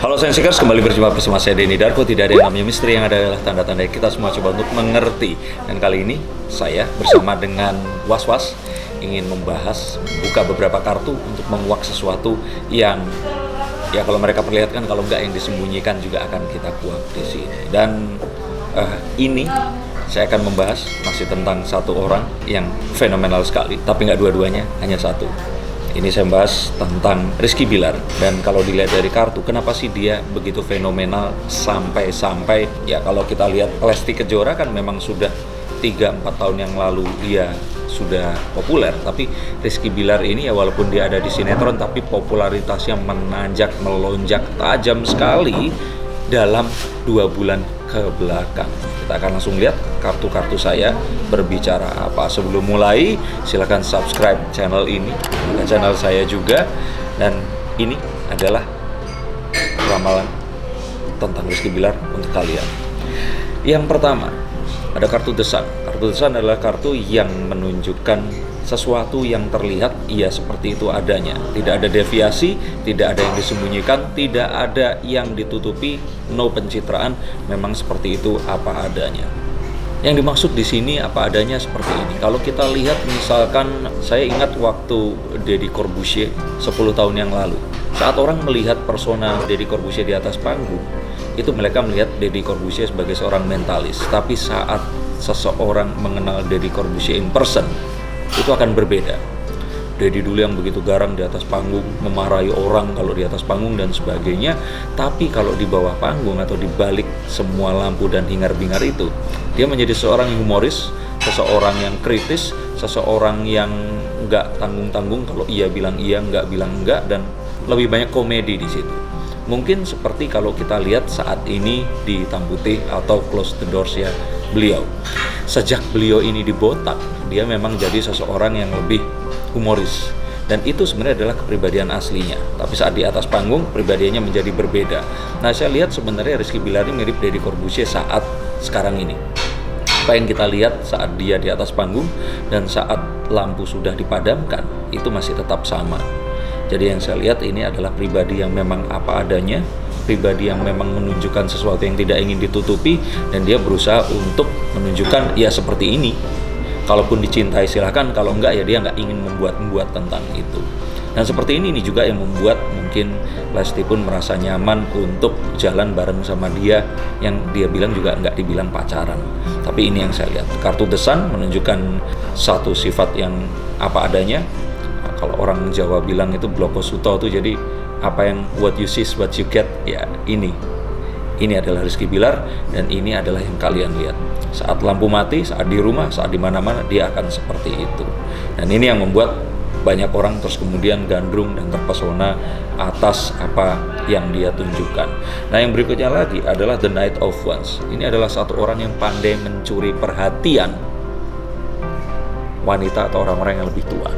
Halo Sensikers, kembali berjumpa bersama saya Denny Darko. Tidak ada yang namanya misteri, yang ada adalah tanda-tanda kita semua coba untuk mengerti. Dan kali ini saya bersama dengan Was-Was ingin membahas, buka beberapa kartu untuk menguak sesuatu yang ya kalau mereka perlihatkan, kalau enggak yang disembunyikan juga akan kita kuak di sini. Dan ini saya akan membahas masih tentang satu orang yang fenomenal sekali, tapi nggak dua-duanya, hanya satu. Ini saya bahas tentang Rizky Bilar. Dan kalau dilihat dari kartu, kenapa sih dia begitu fenomenal sampai ya kalau kita lihat Lesti Kejora kan memang sudah 3-4 tahun yang lalu dia sudah populer. Tapi Rizky Bilar ini ya walaupun dia ada di sinetron, tapi popularitasnya menanjak, melonjak tajam sekali dalam 2 bulan ke belakang. Kita akan langsung lihat kartu-kartu saya berbicara apa. Sebelum mulai, silakan subscribe channel ini, channel saya juga. Dan ini adalah ramalan tentang Rizky Bilar untuk kalian. Yang pertama, ada kartu The Sun. Kartu The Sun adalah kartu yang menunjukkan sesuatu yang terlihat, iya seperti itu adanya. Tidak ada deviasi, tidak ada yang disembunyikan, tidak ada yang ditutupi, no pencitraan, memang seperti itu apa adanya. Yang dimaksud di sini apa adanya seperti ini. Kalau kita lihat misalkan, saya ingat waktu Deddy Corbuzier 10 tahun yang lalu. Saat orang melihat persona Deddy Corbuzier di atas panggung, itu mereka melihat Deddy Corbuzier sebagai seorang mentalis. Tapi saat seseorang mengenal Deddy Corbuzier in person, itu akan berbeda. Deddy dulu yang begitu garang di atas panggung, memarahi orang kalau di atas panggung dan sebagainya. Tapi kalau di bawah panggung atau di balik semua lampu dan hingar-bingar itu, dia menjadi seorang yang humoris, seseorang yang kritis, seseorang yang nggak tanggung-tanggung, kalau iya bilang iya, nggak bilang enggak, dan lebih banyak komedi di situ. Mungkin seperti kalau kita lihat saat ini di Hitam Putih atau Close the Doors ya beliau. Sejak beliau ini dibotak, dia memang jadi seseorang yang lebih humoris. Dan itu sebenarnya adalah kepribadian aslinya. Tapi saat di atas panggung, pribadiannya menjadi berbeda. Nah, saya lihat sebenarnya Rizky Bilar ini mirip Deddy Corbuzier saat sekarang ini. Apa yang kita lihat saat dia di atas panggung dan saat lampu sudah dipadamkan, itu masih tetap sama. Jadi yang saya lihat ini adalah pribadi yang memang apa adanya, pribadi yang memang menunjukkan sesuatu yang tidak ingin ditutupi, dan dia berusaha untuk menunjukkan ya seperti ini. Kalaupun dicintai silahkan, kalau enggak ya dia nggak ingin membuat tentang itu. Dan seperti ini juga yang membuat mungkin Lesti pun merasa nyaman untuk jalan bareng sama dia, yang dia bilang juga nggak dibilang pacaran. Tapi ini yang saya lihat. Kartu The Sun menunjukkan satu sifat yang apa adanya. Kalau orang Jawa bilang itu bloko suto tuh, jadi apa yang what you see is what you get. Ya ini adalah Rizky Bilar, dan ini adalah yang kalian lihat. Saat lampu mati, saat di rumah, saat di mana-mana, dia akan seperti itu. Dan ini yang membuat banyak orang terus kemudian gandrung dan terpesona atas apa yang dia tunjukkan. Nah, yang berikutnya lagi adalah The Knight of Wands. Ini adalah satu orang yang pandai mencuri perhatian wanita atau orang-orang yang lebih tua.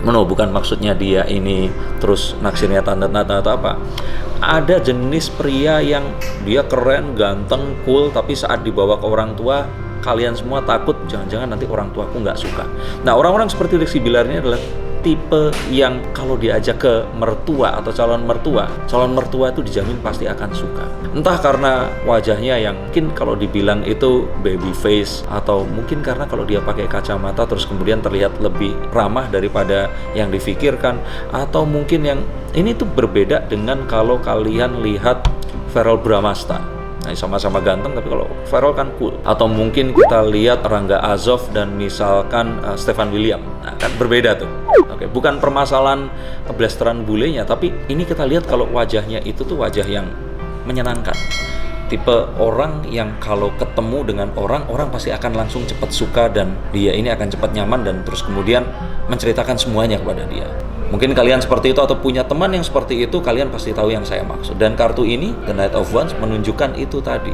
Bukan maksudnya dia ini terus naksirnya tanda-tanda atau apa. Ada jenis pria yang dia keren, ganteng, cool, tapi saat dibawa ke orang tua, kalian semua takut jangan-jangan nanti orang tuaku nggak suka. Nah, orang-orang seperti Rizky Bilar ini adalah tipe yang kalau diajak ke mertua atau calon mertua itu dijamin pasti akan suka. Entah karena wajahnya yang mungkin kalau dibilang itu baby face, atau mungkin karena kalau dia pakai kacamata terus kemudian terlihat lebih ramah daripada yang difikirkan, atau mungkin yang ini tuh berbeda dengan kalau kalian lihat Verrell Bramasta. Nah, sama-sama ganteng, tapi kalau Verrell kan cool. Atau mungkin kita lihat Rangga Azov dan misalkan Stefan William. Nah, kan berbeda tuh. Oke, bukan permasalahan blasteran bulenya, tapi ini kita lihat kalau wajahnya itu tuh wajah yang menyenangkan. Tipe orang yang kalau ketemu dengan orang pasti akan langsung cepat suka, dan dia ini akan cepat nyaman dan terus kemudian menceritakan semuanya kepada dia. Mungkin kalian seperti itu atau punya teman yang seperti itu, kalian pasti tahu yang saya maksud. Dan kartu ini, The Knight of Wands, menunjukkan itu tadi.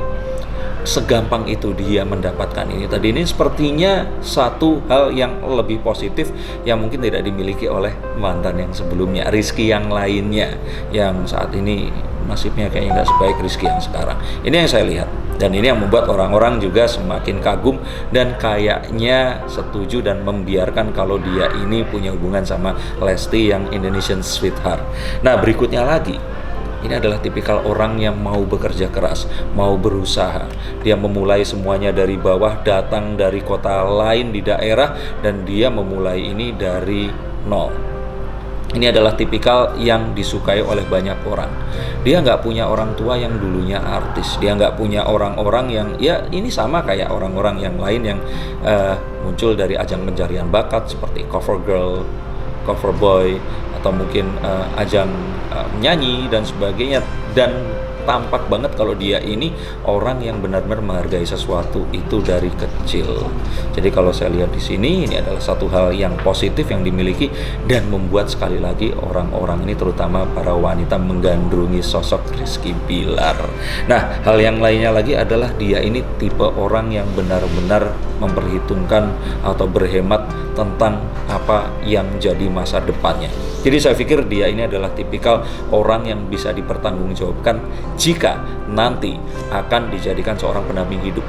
Segampang itu dia mendapatkan ini tadi. Ini sepertinya satu hal yang lebih positif yang mungkin tidak dimiliki oleh mantan yang sebelumnya, Rizky yang lainnya, yang saat ini nasibnya kayaknya nggak sebaik Rizky yang sekarang. Ini yang saya lihat. Dan ini yang membuat orang-orang juga semakin kagum dan kayaknya setuju dan membiarkan kalau dia ini punya hubungan sama Lesti yang Indonesian Sweetheart. Nah, berikutnya lagi, Ini adalah tipikal orang yang mau bekerja keras, mau berusaha. Dia memulai semuanya dari bawah, datang dari kota lain di daerah, dan dia memulai ini dari nol. Ini adalah tipikal yang disukai oleh banyak orang. Dia nggak punya orang tua yang dulunya artis. Dia nggak punya orang-orang yang, ya ini sama kayak orang-orang yang lain yang muncul dari ajang pencarian bakat seperti cover girl, cover boy, atau mungkin ajang menyanyi dan sebagainya. Dan tampak banget kalau dia ini orang yang benar-benar menghargai sesuatu itu dari kecil. Jadi kalau saya lihat di sini, ini adalah satu hal yang positif yang dimiliki dan membuat sekali lagi orang-orang ini, terutama para wanita, menggandrungi sosok Rizky Billar. Nah, hal yang lainnya lagi adalah dia ini tipe orang yang benar-benar memperhitungkan atau berhemat tentang apa yang jadi masa depannya. Jadi saya pikir dia ini adalah tipikal orang yang bisa dipertanggungjawabkan jika nanti akan dijadikan seorang pendamping hidup.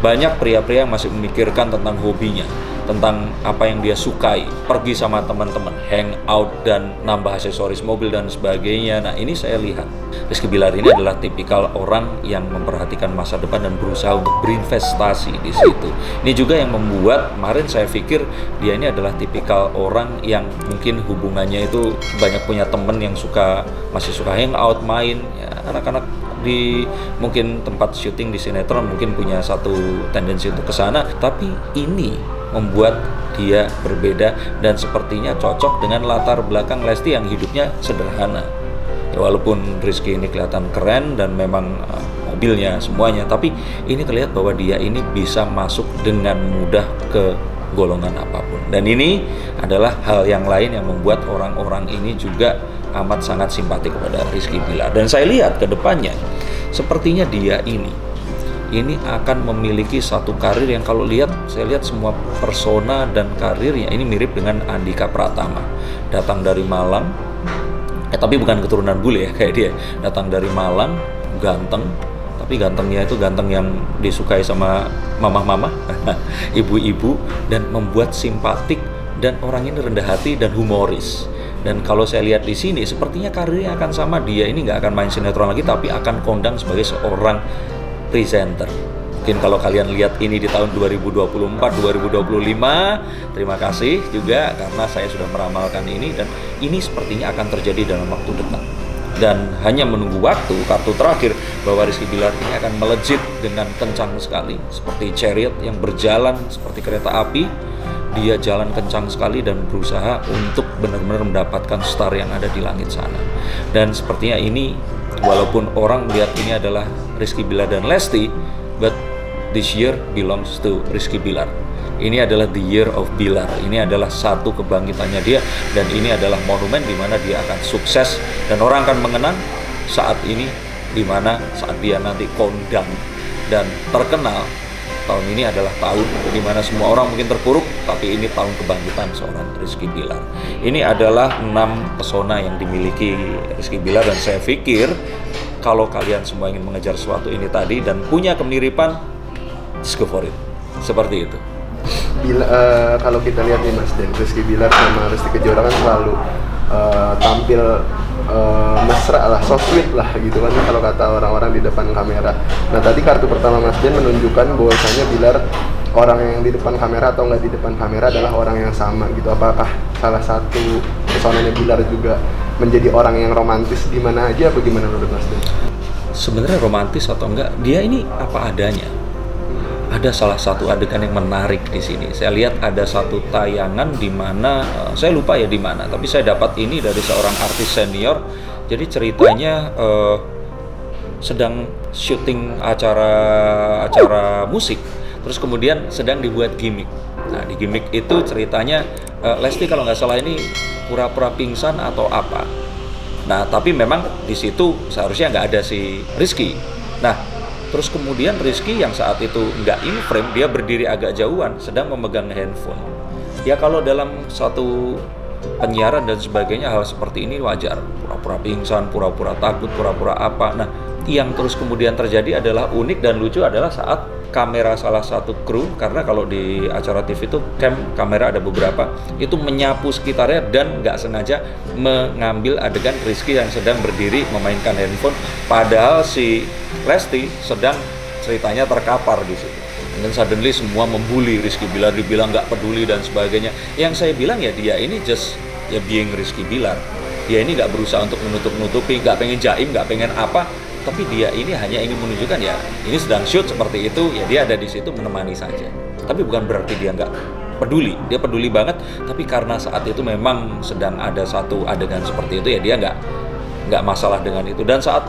Banyak pria-pria yang masih memikirkan tentang hobinya, tentang apa yang dia sukai, pergi sama teman-teman, hangout dan nambah aksesoris mobil dan sebagainya. Nah, ini saya lihat Rizky Billar ini adalah tipikal orang yang memperhatikan masa depan dan berusaha untuk berinvestasi di situ. Ini juga yang membuat kemarin saya pikir dia ini adalah tipikal orang yang mungkin hubungannya itu banyak punya teman yang masih suka hangout, main, ya, anak-anak di mungkin tempat syuting di sinetron mungkin punya satu tendensi untuk ke sana, tapi ini membuat dia berbeda dan sepertinya cocok dengan latar belakang Lesti yang hidupnya sederhana. Ya, walaupun Rizky ini kelihatan keren dan memang mobilnya semuanya, tapi ini terlihat bahwa dia ini bisa masuk dengan mudah ke golongan apapun. Dan ini adalah hal yang lain yang membuat orang-orang ini juga amat sangat simpati kepada Rizky Billar. Dan saya lihat ke depannya, sepertinya dia ini akan memiliki satu karir yang kalau saya lihat semua persona dan karirnya ini mirip dengan Andika Pratama. Datang dari Malang, tapi bukan keturunan bule ya kayak dia. Datang dari Malang, ganteng, tapi gantengnya itu ganteng yang disukai sama mama-mama, ibu-ibu, dan membuat simpatik, dan orang ini rendah hati dan humoris. Dan kalau saya lihat di sini, sepertinya karirnya akan sama. Dia ini nggak akan main sinetron lagi, tapi akan kondang sebagai seorang presenter. Mungkin kalau kalian lihat ini di tahun 2024, 2025, terima kasih juga karena saya sudah meramalkan ini, dan ini sepertinya akan terjadi dalam waktu dekat. Dan hanya menunggu waktu, kartu terakhir, bahwa Rizky Billar ini akan melejit dengan kencang sekali. Seperti chariot yang berjalan seperti kereta api, dia jalan kencang sekali dan berusaha untuk benar-benar mendapatkan star yang ada di langit sana. Dan sepertinya ini, walaupun orang melihat ini adalah Rizky Billar dan Lesti, but this year belongs to Rizky Billar. Ini adalah the year of Billar. Ini adalah satu kebangkitannya dia, dan ini adalah monumen di mana dia akan sukses dan orang akan mengenang saat ini, di mana saat dia nanti kondang dan terkenal. Tahun ini adalah tahun di mana semua orang mungkin terpuruk, tapi ini tahun kebangkitan seorang Rizky Billar. Ini adalah 6 pesona yang dimiliki Rizky Billar, dan saya pikir kalau kalian semua ingin mengejar sesuatu ini tadi dan punya kemiripan, just go for it. Seperti itu. Kalau kita lihat nih Mas Den, Rizky Billar sama Lesti Kejora kan selalu tampil mesra lah, so sweet lah gitu kan kalau kata orang-orang di depan kamera. Nah tadi kartu pertama Mas Den menunjukkan bahwasanya Billar orang yang di depan kamera atau nggak di depan kamera adalah orang yang sama gitu. Apakah salah satu personanya Billar juga menjadi orang yang romantis di mana aja, bagaimana menurut Mas Den? Sebenarnya romantis atau enggak, dia ini apa adanya. Ada salah satu adegan yang menarik di sini. Saya lihat ada satu tayangan di mana saya lupa ya di mana, tapi saya dapat ini dari seorang artis senior. Jadi ceritanya sedang syuting acara musik, terus kemudian sedang dibuat gimmick. Nah, di gimmick itu ceritanya Lesti kalau nggak salah ini pura-pura pingsan atau apa. Nah, tapi memang di situ seharusnya nggak ada si Rizky. Nah, terus kemudian Rizky yang saat itu nggak in frame, dia berdiri agak jauhan sedang memegang handphone. Ya kalau dalam satu penyiaran dan sebagainya hal seperti ini wajar. Pura-pura pingsan, pura-pura takut, pura-pura apa. Nah yang terus kemudian terjadi adalah unik dan lucu adalah saat kamera salah satu kru, karena kalau di acara TV itu kamera ada beberapa, itu menyapu sekitarnya dan nggak sengaja mengambil adegan Rizky yang sedang berdiri memainkan handphone, padahal si Lesti sedang ceritanya terkapar di situ. Dan suddenly semua membuli Rizky Bilar, dibilang nggak peduli dan sebagainya. Yang saya bilang ya dia ini just ya being Rizky Bilar. Dia ini nggak berusaha untuk menutup-nutupi, nggak pengen jaim, nggak pengen apa. Tapi dia ini hanya ingin menunjukkan ya ini sedang shoot seperti itu, ya dia ada di situ menemani saja. Tapi bukan berarti dia nggak peduli, dia peduli banget. Tapi karena saat itu memang sedang ada satu adegan seperti itu, ya dia nggak masalah dengan itu. Dan saat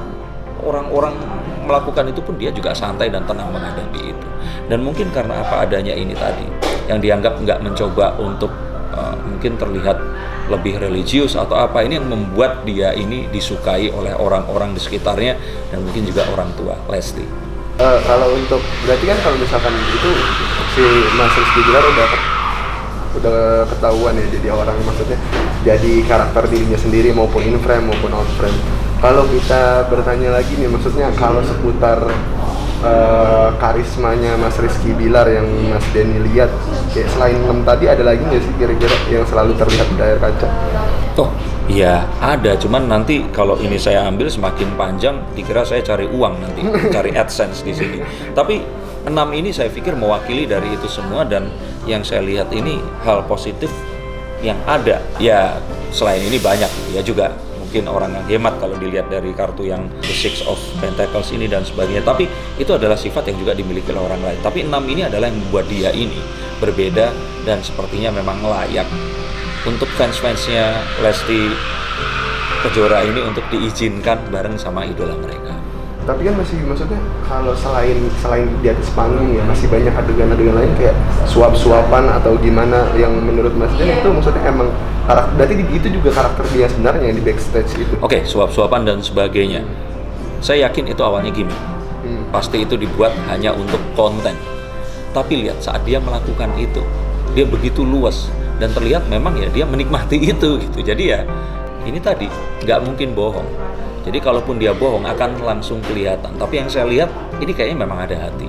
orang-orang melakukan itu pun dia juga santai dan tenang menghadapi itu. Dan mungkin karena apa adanya ini tadi, yang dianggap nggak mencoba untuk mungkin terlihat lebih religius atau apa, ini yang membuat dia ini disukai oleh orang-orang di sekitarnya dan mungkin juga orang tua Lesti. Kalau untuk berarti kan kalau misalkan itu si Mas Rizky Bilar udah ketahuan ya jadi orang, maksudnya jadi karakter dirinya sendiri maupun in frame maupun out frame. Kalau kita bertanya lagi nih, maksudnya kalau seputar karismanya Mas Rizky Bilar yang Mas Denny lihat, kayak selain 6 tadi ada lagi nggak sih kira-kira yang selalu terlihat di layar kaca? Oh iya ada, cuman nanti kalau ini saya ambil semakin panjang dikira saya cari uang nanti, cari AdSense di sini. Tapi 6 ini saya pikir mewakili dari itu semua, dan yang saya lihat ini hal positif yang ada. Ya selain ini banyak ya juga mungkin orang yang hemat kalau dilihat dari kartu yang The Six of Pentacles ini dan sebagainya, tapi itu adalah sifat yang juga dimiliki oleh orang lain. Tapi 6 ini adalah yang membuat dia ini berbeda dan sepertinya memang layak untuk fans-fansnya Lesti Kejora ini untuk diizinkan bareng sama idola mereka. Tapi kan masih, maksudnya kalau selain di atas panggung ya masih banyak adegan-adegan lain kayak suap-suapan atau gimana yang menurut Mas Den itu maksudnya emang karakter, berarti itu juga karakter dia sebenarnya yang di backstage itu. Oke, suap-suapan dan sebagainya. Saya yakin itu awalnya gimmick. Pasti itu dibuat hanya untuk konten. Tapi lihat saat dia melakukan itu, dia begitu luas dan terlihat memang ya dia menikmati itu gitu. Jadi ya ini tadi nggak mungkin bohong. Jadi kalaupun dia bohong akan langsung kelihatan. Tapi yang saya lihat ini kayaknya memang ada hati.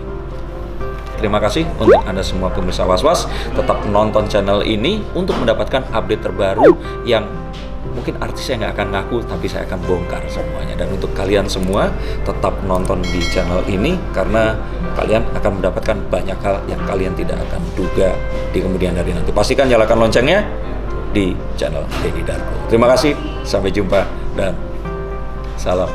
Terima kasih untuk Anda semua pemirsa Was-Was. Tetap nonton channel ini untuk mendapatkan update terbaru yang mungkin artisnya nggak akan ngaku, tapi saya akan bongkar semuanya. Dan untuk kalian semua tetap nonton di channel ini karena kalian akan mendapatkan banyak hal yang kalian tidak akan duga di kemudian hari nanti. Pastikan nyalakan loncengnya di channel Denny Darko. Terima kasih, sampai jumpa dan salam.